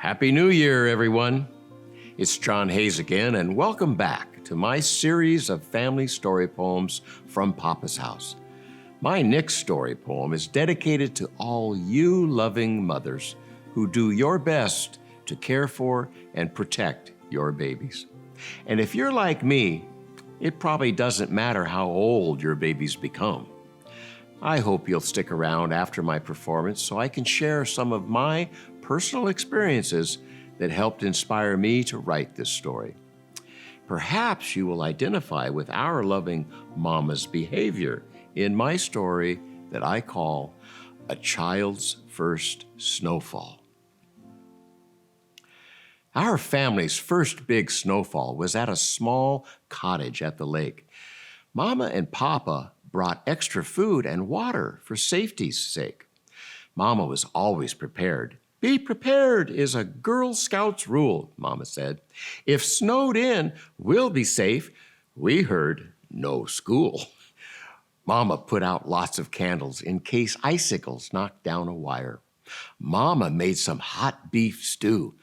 Happy New Year, everyone. It's John Hayes again, and welcome back to my series of family story poems from Papa's House. My next story poem is dedicated to all you loving mothers who do your best to care for and protect your babies. And if you're like me, it probably doesn't matter how old your babies become. I hope you'll stick around after my performance so I can share some of my personal experiences that helped inspire me to write this story. Perhaps you will identify with our loving mama's behavior in my story that I call A Child's First Snowfall. Our family's first big snowfall was at a small cottage at the lake. Mama and Papa brought extra food and water for safety's sake. Mama was always prepared. Be prepared is a Girl Scouts rule, Mama said. If snowed in, we'll be safe. We heard no school. Mama put out lots of candles in case icicles knocked down a wire. Mama made some hot beef stew.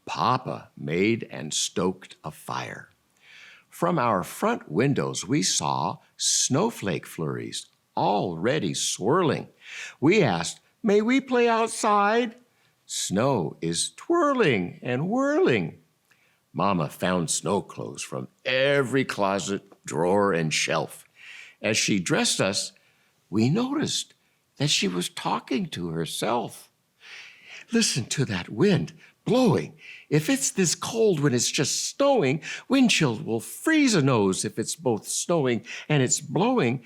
Papa made and stoked a fire. From our front windows, we saw snowflake flurries already swirling. We asked, "May we play outside?" Snow is twirling and whirling. Mama found snow clothes from every closet, drawer, and shelf. As she dressed us, we noticed that she was talking to herself. Listen to that wind blowing. If it's this cold when it's just snowing, wind chill will freeze a nose. If it's both snowing and it's blowing,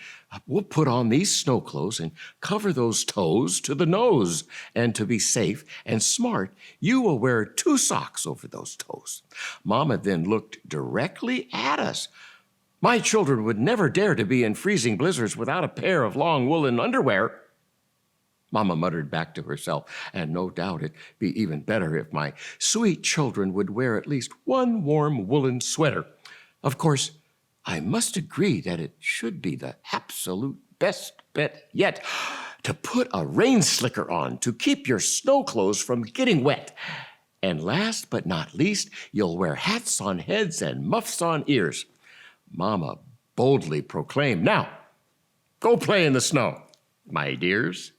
we'll put on these snow clothes and cover those toes to the nose. And to be safe and smart, you will wear 2 socks over those toes. Mama then looked directly at us. My children would never dare to be in freezing blizzards without a pair of long woolen underwear. Mama muttered back to herself, and no doubt it'd be even better if my sweet children would wear at least one warm woolen sweater. Of course, I must agree that it should be the absolute best bet yet to put a rain slicker on to keep your snow clothes from getting wet. And last but not least, you'll wear hats on heads and muffs on ears. Mama boldly proclaimed, "Now, go play in the snow, my dears."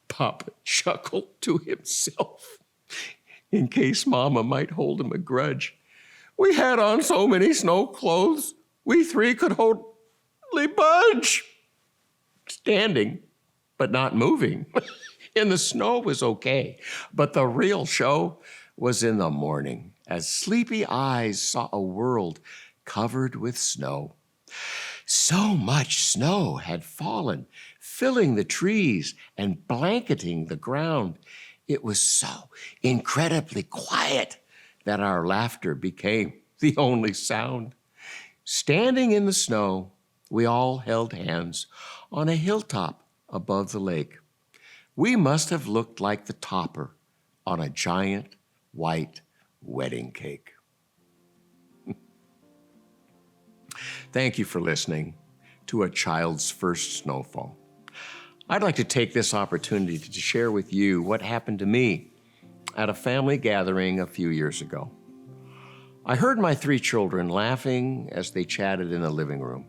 Papa chuckled to himself in case Mama might hold him a grudge. We had on so many snow clothes, we 3 could hardly budge. Standing, but not moving. In the snow was okay, but the real show was in the morning as sleepy eyes saw a world covered with snow. So much snow had fallen, filling the trees and blanketing the ground. It was so incredibly quiet that our laughter became the only sound. Standing in the snow, we all held hands on a hilltop above the lake. We must have looked like the topper on a giant white wedding cake. Thank you for listening to A Child's First Snowfall. I'd like to take this opportunity to share with you what happened to me at a family gathering a few years ago. I heard my 3 children laughing as they chatted in the living room.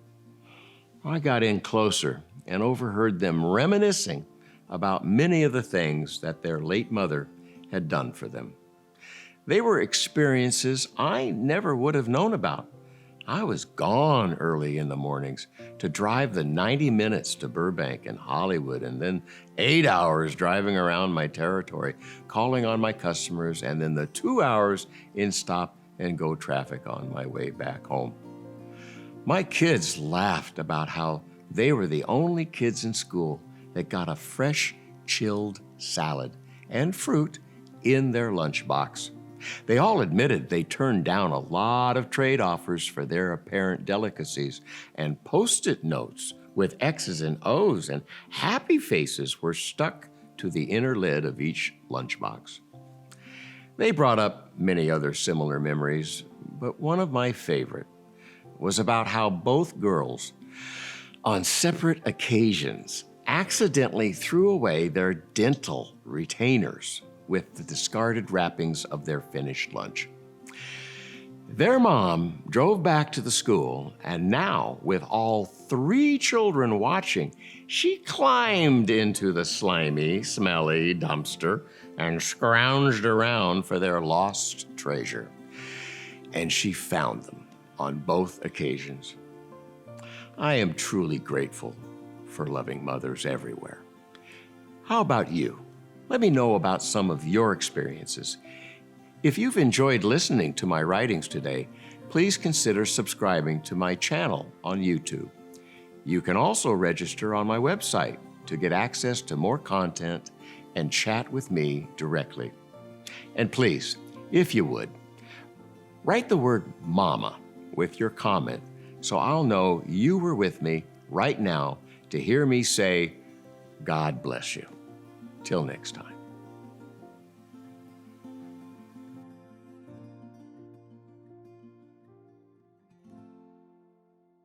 I got in closer and overheard them reminiscing about many of the things that their late mother had done for them. They were experiences I never would have known about. I was gone early in the mornings to drive the 90 minutes to Burbank and Hollywood, and then 8 hours driving around my territory, calling on my customers, and then the 2 hours in stop and go traffic on my way back home. My kids laughed about how they were the only kids in school that got a fresh, chilled salad and fruit in their lunchbox. They all admitted they turned down a lot of trade offers for their apparent delicacies, and Post-it notes with X's and O's and happy faces were stuck to the inner lid of each lunchbox. They brought up many other similar memories, but one of my favorite was about how both girls, on separate occasions, accidentally threw away their dental retainers with the discarded wrappings of their finished lunch. Their mom drove back to the school, and now, with all 3 children watching, she climbed into the slimy, smelly dumpster and scrounged around for their lost treasure. And she found them on both occasions. I am truly grateful for loving mothers everywhere. How about you? Let me know about some of your experiences. If you've enjoyed listening to my writings today, please consider subscribing to my channel on YouTube. You can also register on my website to get access to more content and chat with me directly. And please, if you would, write the word mama with your comment so I'll know you were with me right now to hear me say, God bless you. Till next time.